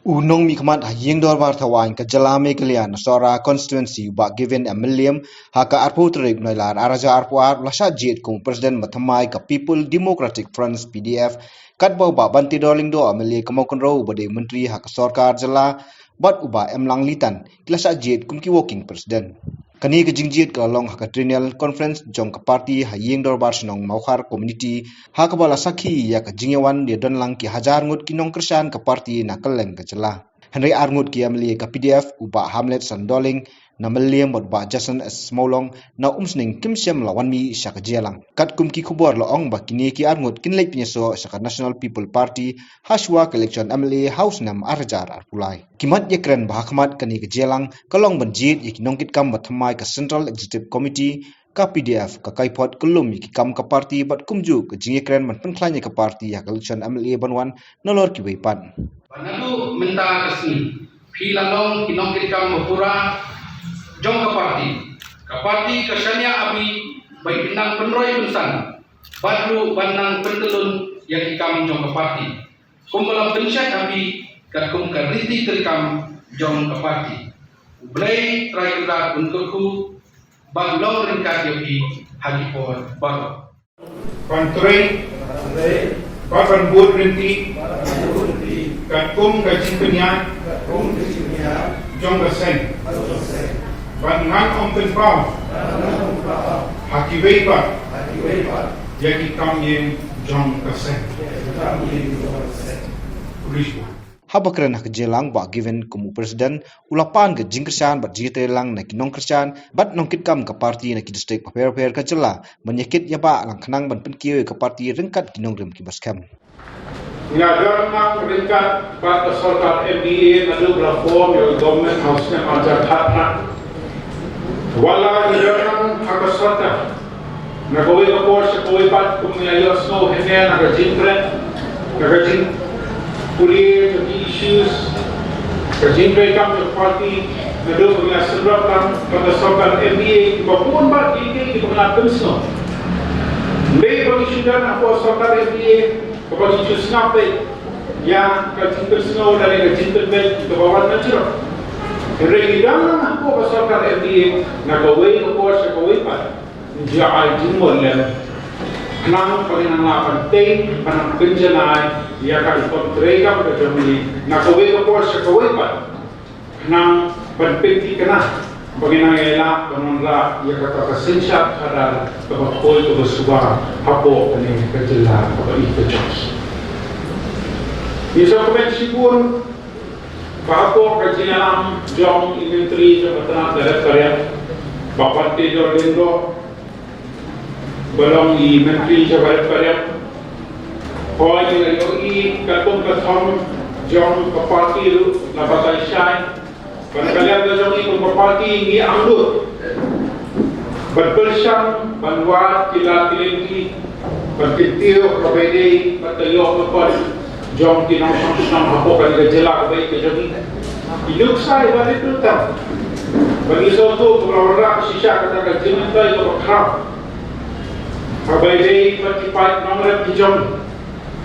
Unong mikmat haying dorbar thawan ke jalame kalian Sohra constituency Bah Gavin M Mylliem haka arpu terik noilar araja arpu ar lasha jied kung presiden thymmai ke People Democratic Front PDF kat bau ba banti darling do MLA kemaukan rau bade menteri haka sarkar jala bat uba emlang litan lasha jied kum ki working presiden kani ke jingjiet ke long haka triennial conference jong ke parti haying dorbar senong maukhar community haka bala sakhi ya ke jingyawan dia donlang ki hajar ngut kinong kersan ke parti nakeleng ke jela Henry Arngut ki MLA ke PDF uba Hamlet Sandoling na Mylliem bot ba Jason S Smolong na umsning kimsem lawan mi syak jelang kat kum ki khubor laong ba kini ki Arngut kinlek pinyeso syak National People Party haswa ke election MLA house nam arjar arpulai kimat yekren ba khmat kani ke jelang kalong banjit yek nongkit kam ba thymmai ke Central Executive Committee ka PDF ka kaipot kelum ki kam ka parti bat kumju ke jingekren man penklanya ke parti ya election MLA banwan nolor ki weipan Panalu minta kesini, hilalong kinongkit kam mapura jong kaparti kesannya abi baik pinang penroy bensan, badru banang pentelun yang ikam jong kaparti. Kumpulan pensyat abi kum kariti terkam jong kaparti. Ublay try kuda untukku baglong ringkat yabi hagipon bago. Pantray, papan buat rinti, kum kacing penyan, jong kaseng, bangan ompen pau, haki weipa, yaki kamyen jong kaseng. Habakren hak jelang Bah Gavin kumu presiden ulapan ke jingkersan bat jitelang na kinong kersan bat nongkit kam ke parti na ki district paper ke jela menyekit ya ba lang kenang ban penkieu ke parti ringkat kinong rem ki baskam Ngajar nak ringkat bat sarkar MLA nadu reform your government house na ajar hatna wala ngajar hak sarkar nagawi ka por sa koy pat kumiyayos no hene nagajingkren nagajing Kuliah the issues, kerjimpai kam the party, nado punya sebab kam pada sarkar MLA, bapun bat ini di pengatur semua. Mereka bagi sudah nak buat sarkar MLA, bagi isu snape, yang kerjimpai semua dari kerjimpai baik itu bawa natural. Mereka dalam nak buat sarkar MLA, nak kawai keluar sekawai pat, jauh jumlah lem. Nang palinang penting panang penjenai ia kali kontreka pada jami nak kawai kapor sekawai pat nang penting kena palinang ela penonla ia kata kesensiat ada kebakoi kebesuara hapo ini kejela apa itu jos. Bisa komensi pun bahapo kejelang jom inventari jabatan darat karya bapak tidur lindo belum di menteri jabat karya kau yang lagi katung katung jom keparti lu lapatai Shah kalian jom ini keparti ini anggur berpersam banwat kilat kilenti berkitiu kerbedai bertayok kepal jom tinang sang apa kali jelak baik kejadi hidup saya balik tu tak bagi suatu orang sisa kata kejiman itu berkerap Abai day patipat nomor dijom.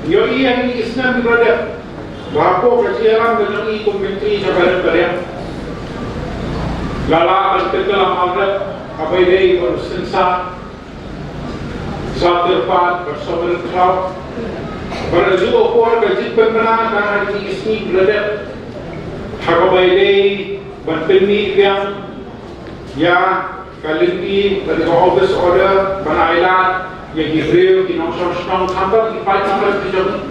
Yo yang ini Islam berada. Bahapo kajian dengan ini komentari jabaran kalian. Lala berketelah malam abai day bersensa. Zaterpat bersama crowd. Berjuang kuat kajian pemenang dan hari ini Islam berada. Abai day berpilih yang ya Kalimpi dari office order banailan yang diberi di nomor tambah di paling nomor tujuh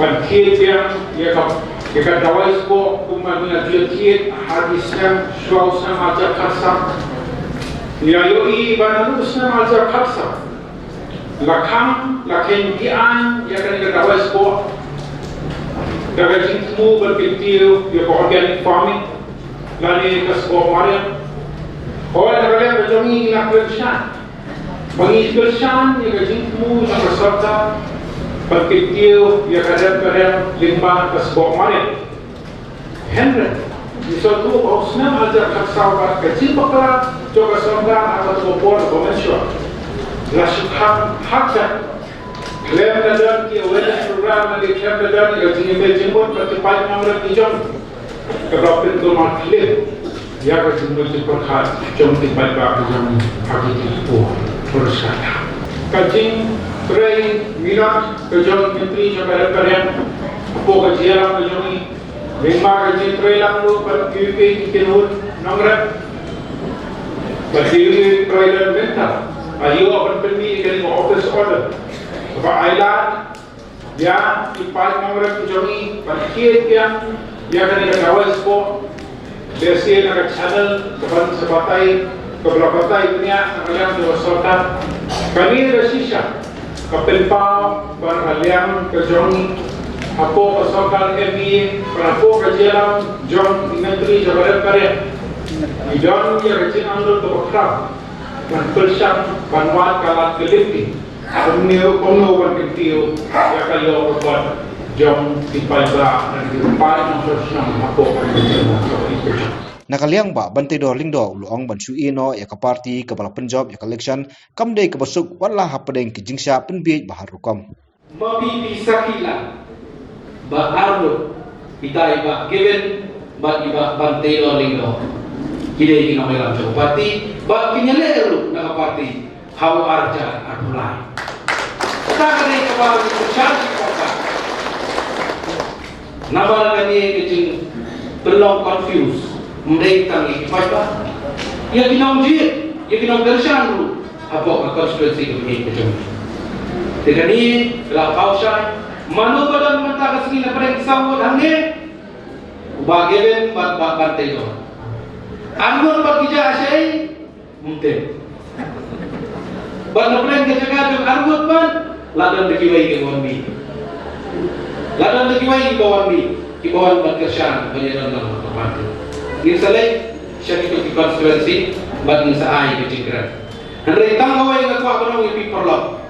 bankiet yang jika dawai sport kumanya jied hadisnya suasana macam kasar yaitu banusnya macam kasar lakam dian yang kan dawai sport dalam jingmu berpikir yang organic farming lalu ke sport mariam orang kalian berjumpa nak kerjaan, bagi kerjaan yang kejimmu nak serta berkecil yang kadang-kadang limbah tersebut mana. Henry, di suatu hausnya ajar kasar kecil perkara juga serta atau sebuah konvensional. Lasuk haknya Lem dadan ki awareness program na di lem dadan ya jini be jimbot patipai namra kijom keropin to maklip ya ka jimbot ti perkhat jom ti pai ba kijom hagi ti po persata kajing tray minat kijom menteri jabatan karian po ka jiala kijom ni lima kajing tray lang lo par QP kinur namra Berdiri trailer mental ayo akan pergi dari office order sebab Ailan dia ipai nomor kujongi parkir dia kena kawal sport desi nak channel sebatai keberapa dunia yang diusahakan kami resisya kapel pau beralian kujongi apa kesalahan MBA apa kejalan John Menteri Jabatan Karya Idan dia kecil anggota berkerap dan persiap bantuan kalat kelipti Umno wan kentiyo ya kayo buat jom tipaiba dan dirupai maksudnya apa Nakaliang ba bantai do lingdo luang bansu ino ya ka parti kepala penjob ya election kamdei ke besuk wala hapadeng ke jingsha penbiej bahar hukum. Mabi bisakila ba arlo kita iba given ba iba bantai do lingdo kide ino melam jo parti ba kinyale lu na parti how arja arulai tak ada kepala bercakap kata. Nama kami kecil belum confused. Mereka ni apa? Ya kita jied, ya kita bersama dulu. Apa konstitusi kami kecil. Dengan ini kalau pausa, mana badan mentah kesini lepas disambut hange, Bah Gavin bantai do. Anggur berkija asyai, mungkin. Badan plan kejagaan anggur pan. Ladan dikiwai ke bawah mi. Ladan dikiwai ke bawah mi. Ke bawah berkesan penyedan dalam tempat itu. Ini selai syarikat di konstitusi bagi seai kecikran. Henry tanggawai ke kuat penuh ipi perlok.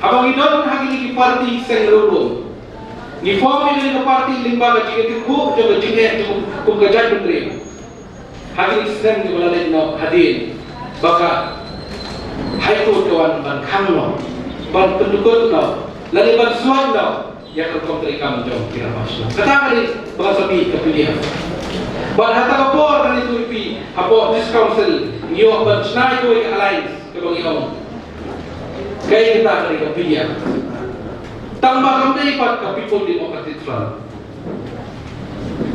Abang idon hagi di parti sengrulung. Ni form ini ke parti limba kecik itu coba jingek kum kerja menteri. Hagi di sen di balai no hadir. Baka hai court kawan ban kanglo. Ban pendukung no, lalu ban suan no, yang terkontrol kamu jauh kira masuk. Kata kali bahasa bi kepilihan. Ban hatta kapor kan itu ipi, apa this council, nyo ban senai kau ke alliance ke bagi kamu. Kaya kita kali kepilihan. Tambah kamu dapat ke People Democratic Front.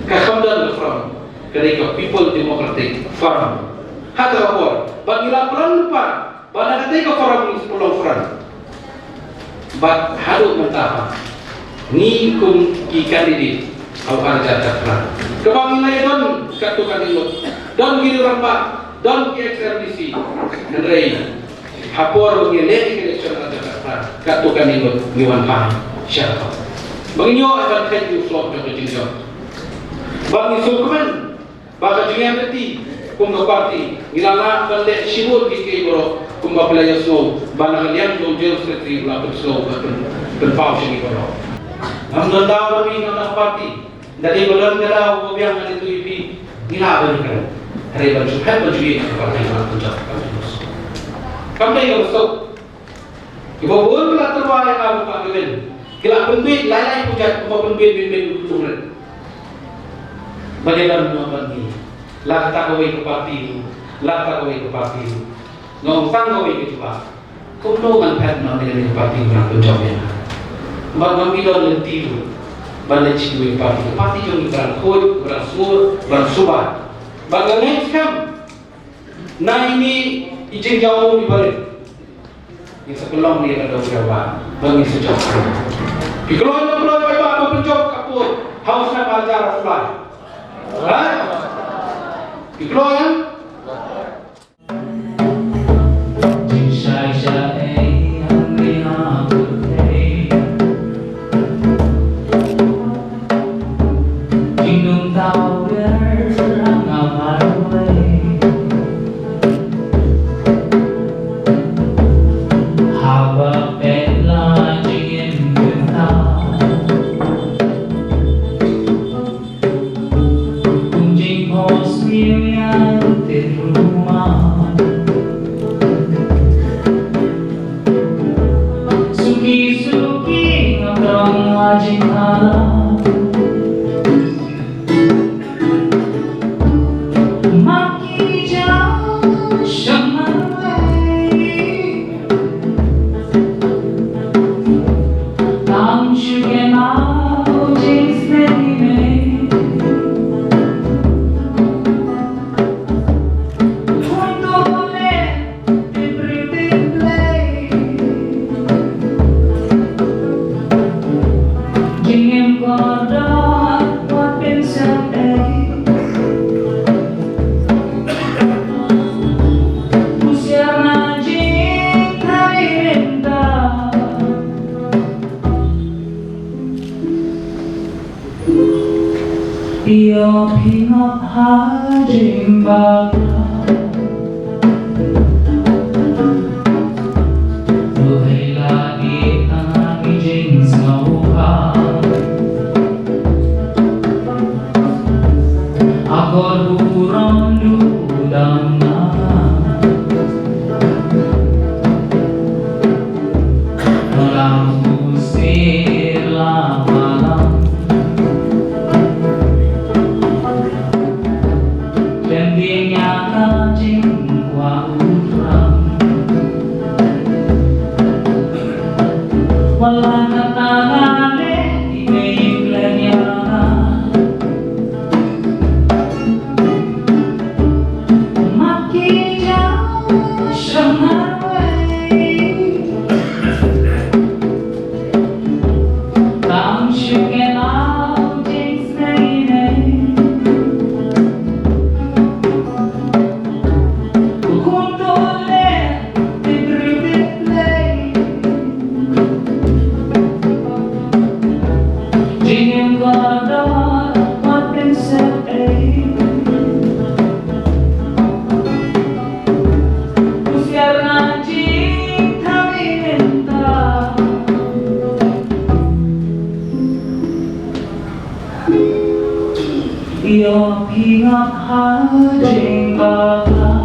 Kakamdan ke front, kali ke People Democratic Front. Hatta kapor, bagi laporan lupa, ban hatta ke forum sepuluh front. But harus mentah ni kum ki kandidat awal jatah kebang nilai don katu kandidat don gini rampak don ki XRDC nendrai hapor ngele election jatah katu kandidat niwan pah Shah bangyo akan kaju slot ke jinjo bang isukuman baka jingan beti kum ke parti ngilala balik shibur ki kibro kumba pelaya slow bana kalian do jail secretary la slow berpau sini kalau amdan daw kami ng party dari belum kada ko biang itu ipi gila kan hari ban suhat ban juye ng party na punjab kamdai yo so ibo bol la terwa ya ka Bah Gavin gila penduit lalai pujat ko penduit bin turun bagaimana mengambil la ta ko ke party la ta ko ke party ngom tang ko itu ba kuno man pet no ni parti na punjab ya bang kami do lenti tu balai ciwi parti jo ni beran khod beran sur beran subat bang next kam na ini ijin jauh ni balik ni sebelum ni ada berapa bang ni sejak pikeloy ba punjab kapur house na bajar fly ha pikeloy Hãy subscribe Your ping up hiding back. Buhay lagi ang ijing Sohra. Ako burong ludang na. Walang usir lamang. Pendinya kajing kwa utrang. Wala na tanale imeiklan niya. Makija shanghai. Tang shuken out jing's name. Your ping up hiding back.